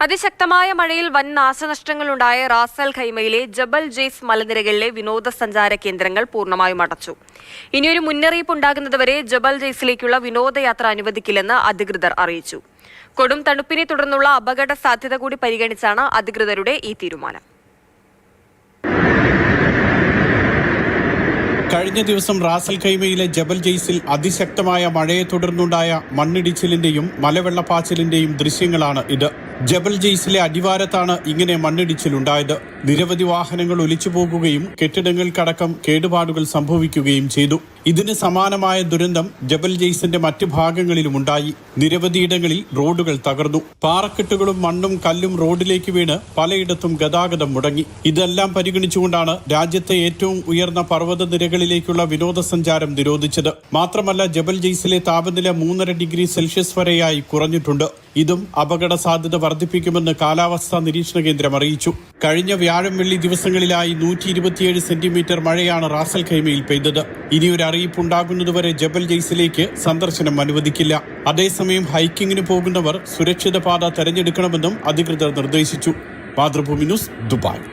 അതിശക്തമായ മഴയിൽ വൻ നാശനഷ്ടങ്ങളുണ്ടായ റാസ് അൽ ഖൈമയിലെ ജബൽ ജെയ്സ് മലനിരകളിലെ വിനോദസഞ്ചാര കേന്ദ്രങ്ങൾ പൂർണ്ണമായും അടച്ചു. ഇനിയൊരു മുന്നറിയിപ്പ് ഉണ്ടാകുന്നതുവരെ ജബൽ ജെയ്സിലേക്കുള്ള വിനോദയാത്ര അനുവദിക്കില്ലെന്ന് അധികൃതർ അറിയിച്ചു. കൊടും തണുപ്പിനെ തുടർന്നുള്ള അപകട സാധ്യത കൂടി പരിഗണിച്ചാണ് അധികൃതരുടെ ഈ തീരുമാനം. കഴിഞ്ഞ ദിവസം റാസ് അൽ ഖൈമയിലെ ജബൽ ജെയ്സിൽ അതിശക്തമായ മഴയെ തുടർന്നുണ്ടായ മണ്ണിടിച്ചിലിന്റെയും മലവെള്ളപ്പാച്ചിലിന്റെയും ദൃശ്യങ്ങളാണ് ഇത്. ജബൽ ജെയ്സിലെ അടിവാരത്താണ് ഇങ്ങനെ മണ്ണിടിച്ചിലുണ്ടായത്. നിരവധി വാഹനങ്ങൾ ഒലിച്ചുപോകുകയും കെട്ടിടങ്ങൾക്കടക്കം കേടുപാടുകൾ സംഭവിക്കുകയും ചെയ്തു. ഇതിന് സമാനമായ ദുരന്തം ജബൽ ജെയ്സിന്റെ മറ്റ് ഭാഗങ്ങളിലുമുണ്ടായി. നിരവധിയിടങ്ങളിൽ റോഡുകൾ തകർന്നു. പാറക്കെട്ടുകളും മണ്ണും കല്ലും റോഡിലേക്ക് വീണ് പലയിടത്തും ഗതാഗതം മുടങ്ങി. ഇതെല്ലാം പരിഗണിച്ചുകൊണ്ടാണ് രാജ്യത്തെ ഏറ്റവും ഉയർന്ന പർവ്വത നിരകളിലേക്കുള്ള വിനോദസഞ്ചാരം നിരോധിച്ചത്. മാത്രമല്ല, ജബൽ ജെയ്സിലെ താപനില 3.5 ഡിഗ്രി സെൽഷ്യസ് വരെയായി കുറഞ്ഞിട്ടുണ്ട്. ഇതും അപകട സാധ്യത വർദ്ധിപ്പിക്കുമെന്ന് കാലാവസ്ഥാ നിരീക്ഷണ കേന്ദ്രം അറിയിച്ചു. കഴിഞ്ഞ വ്യാഴം വെള്ളി ദിവസങ്ങളിലായി 127 സെന്റിമീറ്റർ മഴയാണ് റാസ് അൽ ഖൈമയിൽ പെയ്തത്. ഇനിയൊരു അറിയിപ്പുണ്ടാകുന്നതുവരെ ജബൽ ജെയ്സിലേക്ക് സന്ദർശനം അനുവദിക്കില്ല. അതേസമയം ഹൈക്കിങ്ങിന് പോകുന്നവർ സുരക്ഷിത പാത തെരഞ്ഞെടുക്കണമെന്നും അധികൃതർ നിർദ്ദേശിച്ചു. Mathrubhumi news, Dubai.